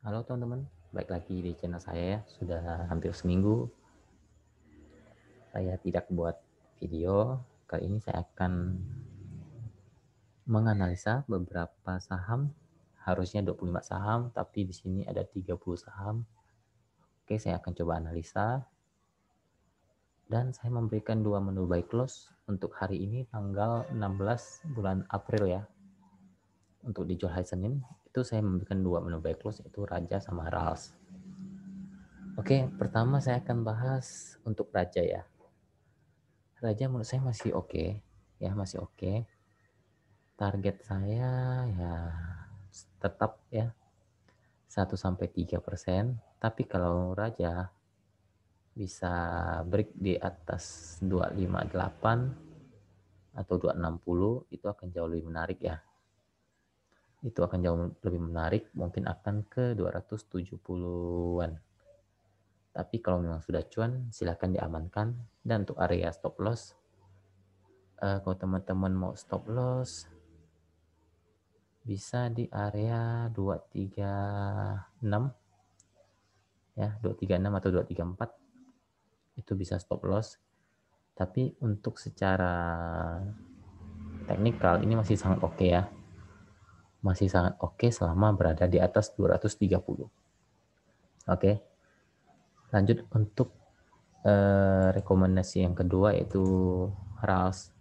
Halo teman-teman, baik lagi di channel saya ya. Sudah hampir seminggu saya tidak buat video. Kali ini saya akan menganalisa beberapa saham. Harusnya 25 saham, tapi di sini ada 30 saham. Oke, saya akan coba analisa. Dan saya memberikan dua menu buy close untuk hari ini tanggal 16 bulan April ya. Untuk dijual hari Senin, itu saya memberikan dua menu buy close, yaitu Raja sama Rals. Oke, pertama saya akan bahas untuk Raja ya. Raja menurut saya masih oke, ya masih oke. Target saya ya tetap ya 1-3%. Tapi kalau Raja bisa break di atas 258 atau 260, itu akan jauh lebih menarik ya. Itu akan jauh lebih menarik, mungkin akan ke 270-an. Tapi kalau memang sudah cuan, silahkan diamankan. Dan untuk area stop loss, kalau teman-teman mau stop loss, bisa di area 236 ya, 236 atau 234 itu bisa stop loss. Tapi untuk secara teknikal ini masih sangat oke ya. Masih sangat oke selama berada di atas 230. Oke. Lanjut untuk rekomendasi yang kedua yaitu Rals.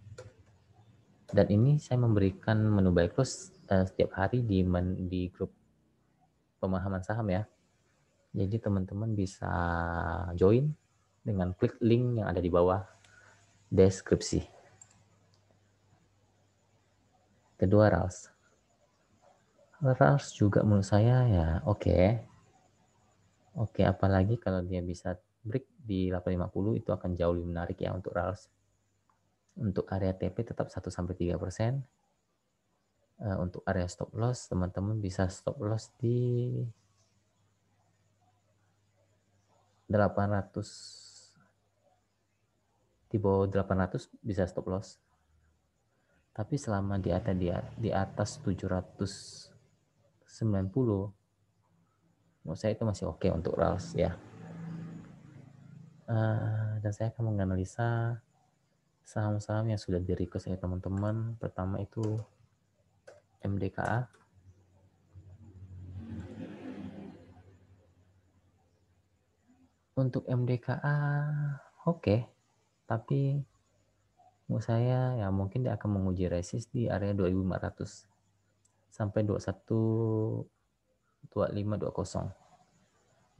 Dan ini saya memberikan menu buy close setiap hari di grup pemahaman saham ya. Jadi teman-teman bisa join dengan klik link yang ada di bawah deskripsi. Kedua Rals. Rals juga menurut saya ya oke. Oke, apalagi kalau dia bisa break di 850 itu akan jauh lebih menarik ya untuk Rals. Untuk area TP tetap 1-3%. Untuk area stop loss teman-teman bisa stop loss di 800, di bawah 800 bisa stop loss. Tapi selama di atas 790, menurut saya itu masih oke untuk Rals ya. Dan saya akan menganalisa saham-saham yang sudah di request oleh teman-teman. Pertama itu MDKA. Untuk MDKA oke, tapi menurut saya ya mungkin dia akan menguji resist di area 2500 sampai 212520.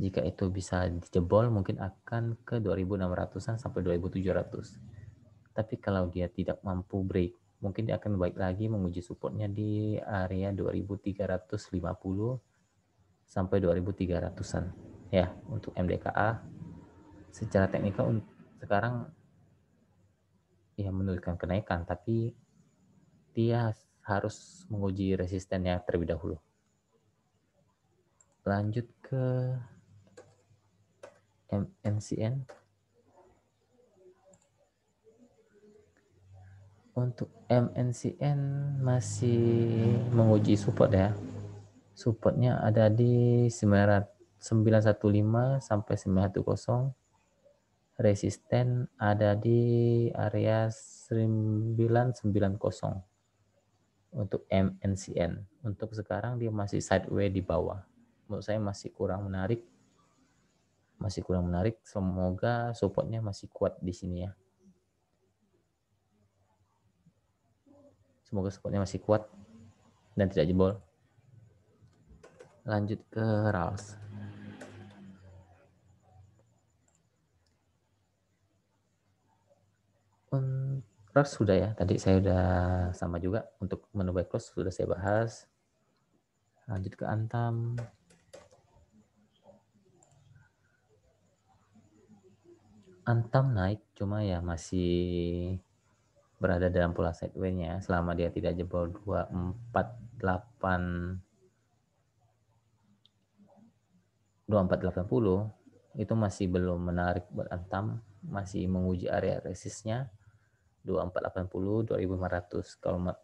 Jika itu bisa dijebol mungkin akan ke 2600-an sampai 2700. Tapi kalau dia tidak mampu break, mungkin dia akan baik lagi menguji supportnya di area 2350 sampai 2300-an ya untuk MDKA. Secara teknikal sekarang ya menunjukkan kenaikan, tapi dia harus menguji resistennya terlebih dahulu. Lanjut ke MNCN. Untuk MNCN masih menguji support ya. Supportnya ada di 915 sampai 910. Resisten ada di area 990 untuk MNCN. Untuk sekarang dia masih sideways di bawah. Menurut saya masih kurang menarik. Semoga supportnya masih kuat di sini ya. Semoga supportnya masih kuat dan tidak jebol. Lanjut ke Rals. Rals sudah ya, tadi saya udah sama juga. Untuk menu buy close sudah saya bahas. Lanjut ke Antam. Antam naik, cuma ya masih berada dalam pola sideways-nya selama dia tidak jebol 2480 itu masih belum menarik buat Antam, masih menguji area resistnya 2480 2500.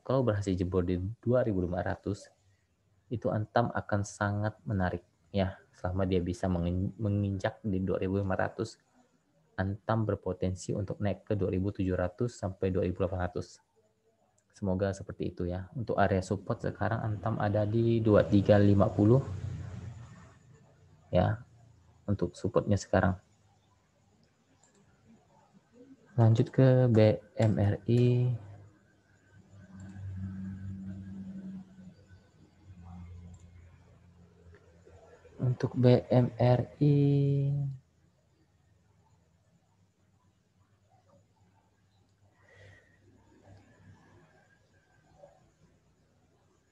Kalau berhasil jebol di 2500 itu Antam akan sangat menarik. ya. Selama dia bisa menginjak di 2500, Antam berpotensi untuk naik ke 2700 sampai 2800. Semoga seperti itu ya. Untuk area support sekarang Antam ada di 2350 ya, untuk supportnya sekarang. Lanjut ke BMRI. Untuk BMRI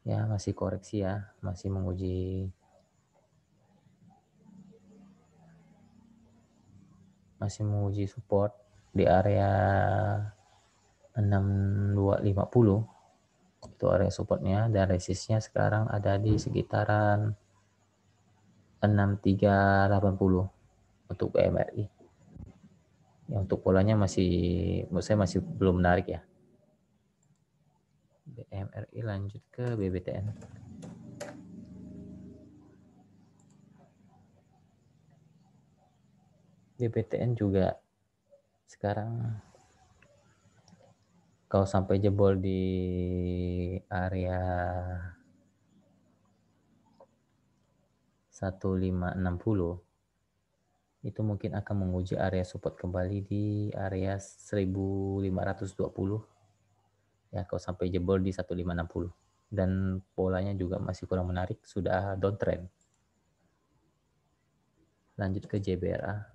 ya masih koreksi ya, masih menguji support di area 6250. Itu area supportnya, dan resistnya sekarang ada di sekitaran 6380 untuk BMRI. Ya, untuk polanya menurut saya masih belum menarik ya. BMRI. Lanjut ke BBTN. BBTN juga sekarang kalau sampai jebol di area 1560, itu mungkin akan menguji area support kembali di area 1520 ya, kalau sampai jebol di 1560. Dan polanya juga masih kurang menarik, sudah downtrend. Lanjut ke JBRA.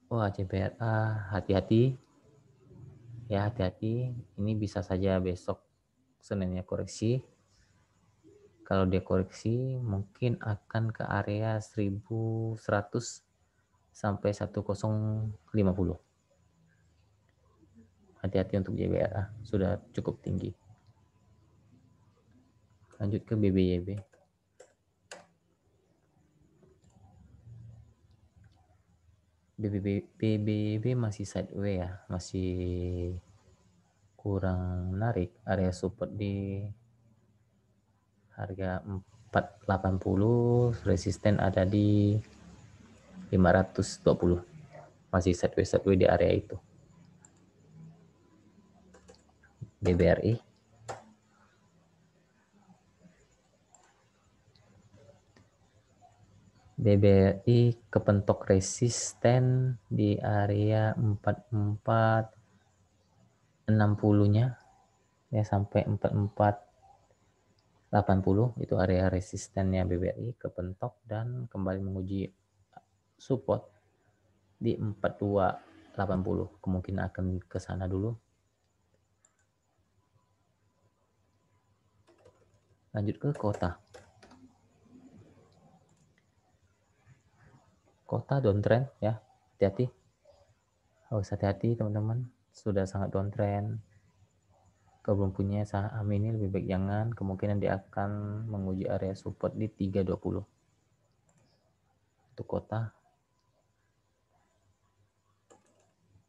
Wah, JBRA hati-hati ya, hati-hati. Ini bisa saja besok Seninnya koreksi. Kalau dia koreksi mungkin akan ke area 1100 sampai 1050. Hati-hati untuk JBRA, sudah cukup tinggi. Lanjut ke BBYB. BBYB masih sideways ya, masih kurang menarik. Area support di harga 480, resisten ada di 520. Masih sideways di area itu. BBRI. BBRI kepentok resisten di area 4460-nya ya, sampai 4480 itu area resistennya BBRI kepentok, dan kembali menguji support di 4280. Kemungkinan akan ke sana dulu. Lanjut ke Kota. Kota downtrend ya, hati-hati. Harus hati-hati teman-teman, sudah sangat downtrend. Kalau belum punya saham ini lebih baik jangan, kemungkinan dia akan menguji area support di 320 untuk Kota.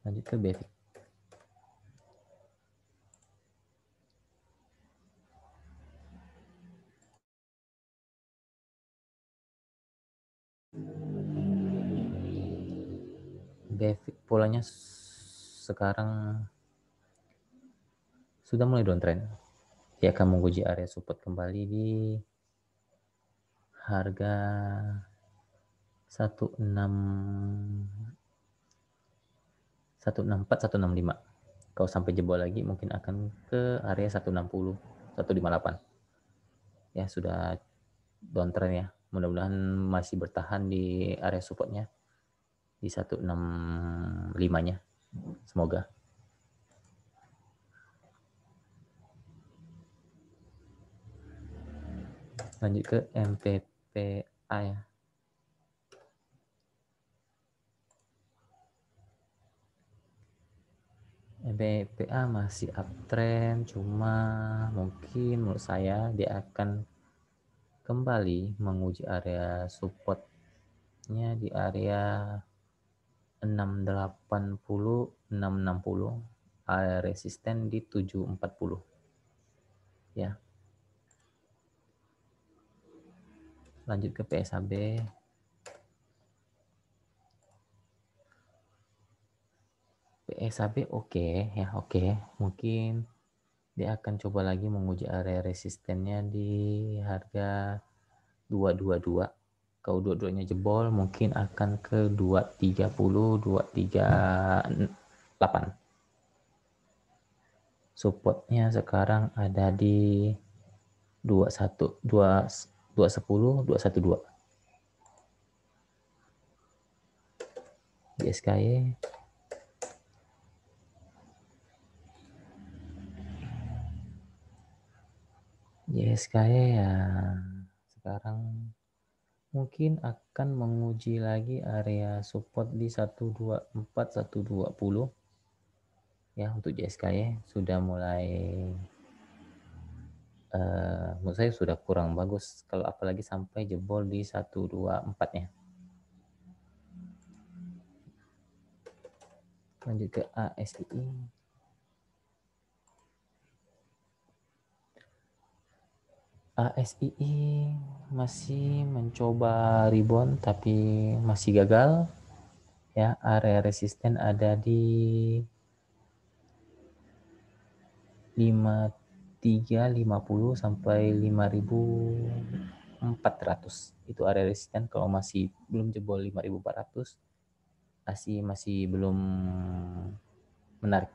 Lanjut ke BEVIC. BEVIC polanya sekarang sudah mulai downtrend. Dia akan menguji area support kembali di harga 164-165. Kalau sampai jebol lagi mungkin akan ke area 160, 158. Ya, sudah downtrend ya. Mudah-mudahan masih bertahan di area supportnya di 165-nya. Semoga. Lanjut ke MPPA ya. MPPA masih uptrend, cuma mungkin menurut saya dia akan kembali menguji area supportnya di area 680, 660, area resisten di 740 ya. Lanjut ke PSAB. PSAB oke ya, oke. Mungkin dia akan coba lagi menguji area resistennya di harga 222. Kalau dua-duanya jebol mungkin akan ke 230, 238. Supportnya sekarang ada di 21, 210, 212. Di SKY ya sekarang mungkin akan menguji lagi area support di 124, 120 ya. Untuk JSKY sudah mulai menurut saya sudah kurang bagus kalau apalagi sampai jebol di 124 ya. Lanjut ke ASII. ASII masih mencoba rebound tapi masih gagal ya. Area resisten ada di 5350 sampai 5400. Itu area resisten kalau masih belum jebol 5400 masih belum menarik.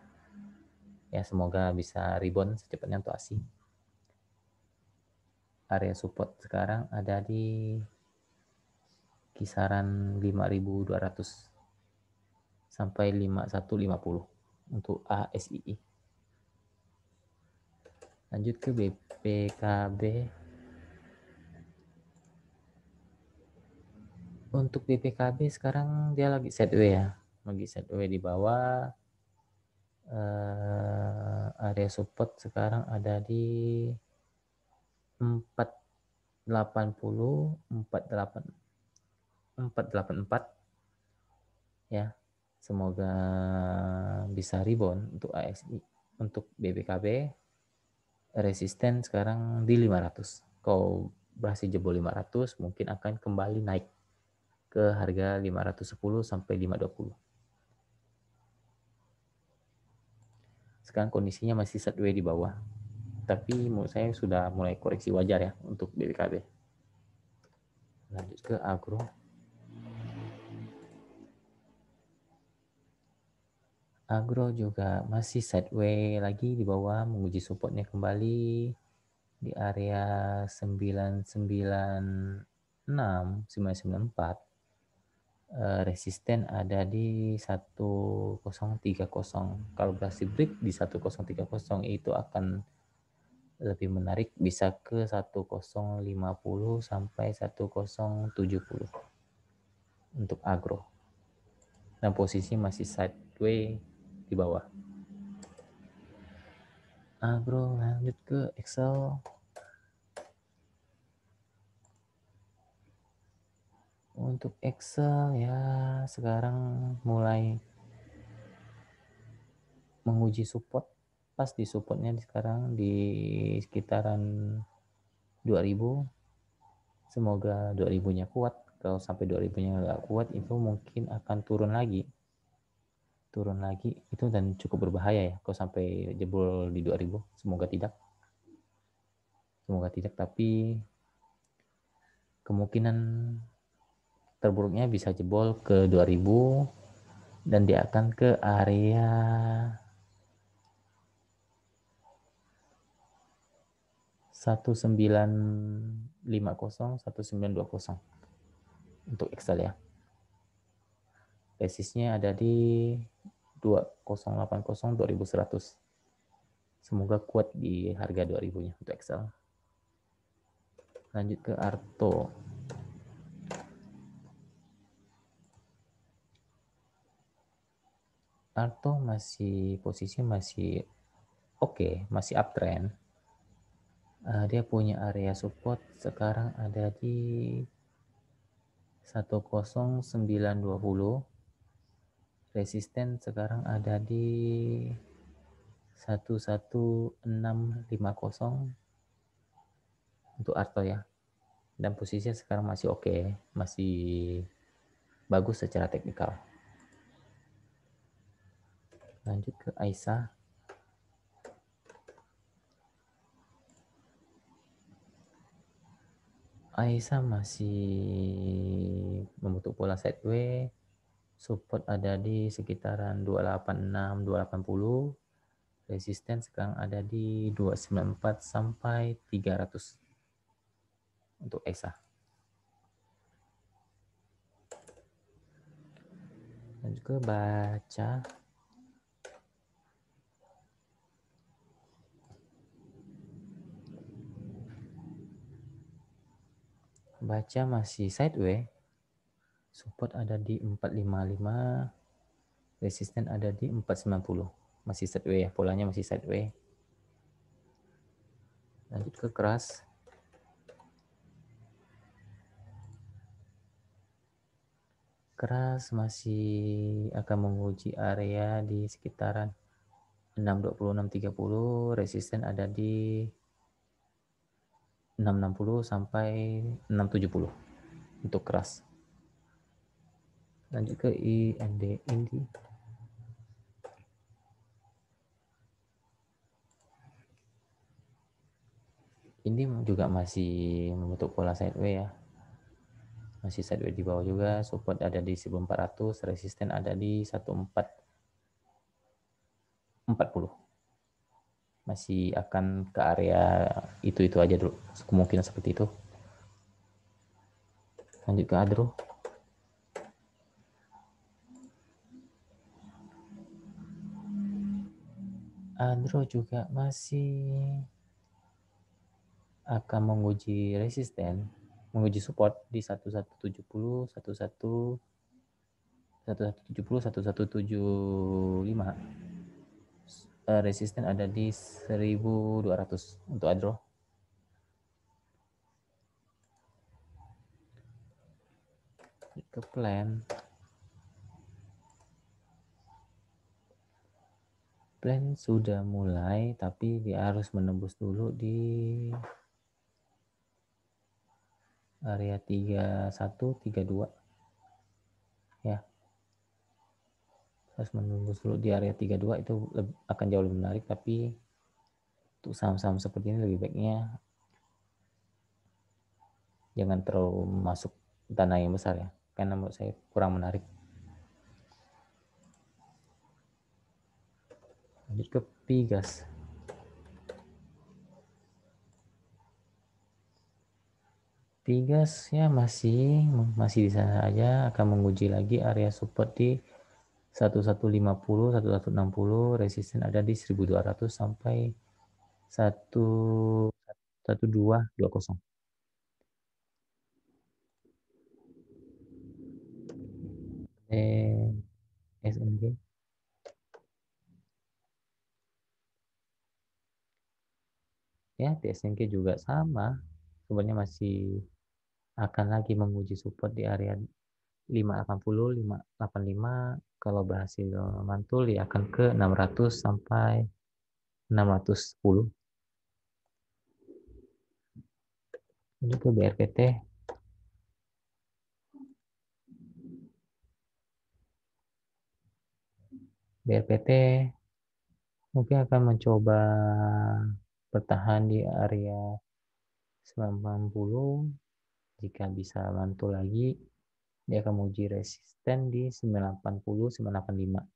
Ya semoga bisa rebound secepatnya untuk ASI. Area support sekarang ada di kisaran 5200 sampai 5150 untuk ASII. Lanjut ke BPKB. Untuk BPKB sekarang dia lagi sideways ya, lagi sideways di bawah. Area support sekarang ada di 480, 484 ya. Semoga bisa rebound untuk ASI. Untuk BPKB resisten sekarang di 500. Kalau berhasil jebol 500 mungkin akan kembali naik ke harga 510 sampai 520. Sekarang kondisinya masih sideways di bawah. Tapi menurut saya sudah mulai koreksi wajar ya untuk BPKB. Lanjut ke agro. Agro juga masih sideways lagi di bawah, menguji supportnya kembali di area 996, 994. Resisten ada di 1030. Kalau berhasil break di 1030 itu akan lebih menarik, bisa ke 1050 sampai 1070 untuk agro. Dan posisi masih sideways di bawah. Agro lanjut ke Excel. Untuk Excel ya sekarang mulai menguji support. Pas di supportnya sekarang di sekitaran 2000. Semoga 2000-nya kuat. Kalau sampai 2000-nya nggak kuat itu mungkin akan turun lagi itu, dan cukup berbahaya ya kalau sampai jebol di 2000. Semoga tidak, tapi kemungkinan terburuknya bisa jebol ke 2000 dan dia akan ke area 1950, 1920 untuk Excel ya. Resistnya ada di 2080, 2100. Semoga kuat di harga 2000-nya untuk Excel. Lanjut ke Arto. Arto masih posisi masih oke, masih uptrend. Dia punya area support sekarang ada di 10920. Resisten sekarang ada di 11650 untuk Arto ya. dan posisinya sekarang masih oke, masih bagus secara teknikal. Lanjut ke Aisyah. Aisyah masih membentuk pola sideways, support ada di sekitaran 286 280, resisten sekarang ada di 294 sampai 300 untuk Aisyah. Lanjut ke baca. Baca masih sideways, support ada di 455, resisten ada di 490. Masih sideways ya, polanya masih sideways. Lanjut ke keras. Keras masih akan menguji area di sekitaran 620 630, resisten ada di 660 sampai 670 untuk keras. Lanjut ke IND Indi. Ini juga masih membentuk pola sideways ya. Masih sideways di bawah juga, support ada di 1400, resisten ada di 1440. Masih akan ke area itu aja dulu, kemungkinan seperti itu. Lanjut ke Adro. Adro juga masih akan menguji resisten, menguji support di 1170, 1175. Resisten ada di 1200 untuk Adro. Ke plan. Plan sudah mulai, tapi dia harus menembus dulu di area 31, 32. Ya. Harus menembus dulu di area 32, itu akan jauh lebih menarik, tapi untuk saham-saham seperti ini lebih baiknya jangan terlalu masuk dana yang besar ya, karena menurut saya kurang menarik. Lanjut ke Pigas. Pigas ya masih di sana aja, akan menguji lagi area support di 1150, 1160, resisten ada di 1200 sampai 1220. SNG ya, TSNG juga sama, sebenarnya masih akan lagi menguji support di area 580, 585. Kalau berhasil mantul ya akan ke 600 sampai 610. Ini ke BRPT. BRPT mungkin akan mencoba bertahan di area 90. Jika bisa mantul lagi, dia akan menguji resisten di 980, 985.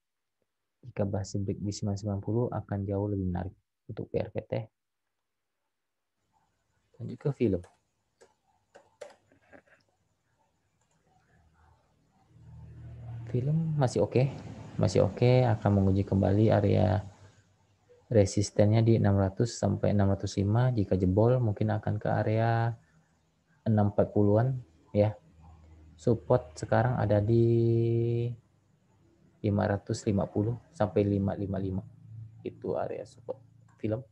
Jika berhasil break di 990 akan jauh lebih menarik untuk BRPT. Lanjut ke film. Film masih oke, akan menguji kembali area resistennya di 600 sampai 605. Jika jebol mungkin akan ke area 640-an ya. Support sekarang ada di 550 sampai 555. Itu area support film.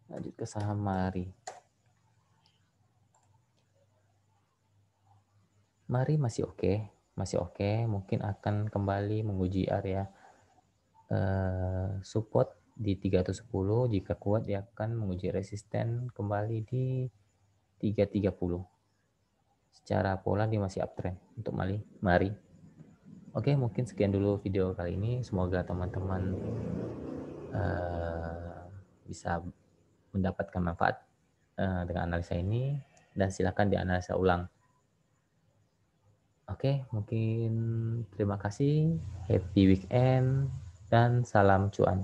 Lanjut ke saham Mari. Mari masih oke, mungkin akan kembali menguji area support di 310. Jika kuat dia akan menguji resisten kembali di 3.30. Secara pola dia masih uptrend untuk mari. Oke, mungkin sekian dulu video kali ini. Semoga teman-teman bisa mendapatkan manfaat dengan analisa ini, dan silakan dianalisa ulang. Oke, mungkin terima kasih, happy weekend, dan salam cuan.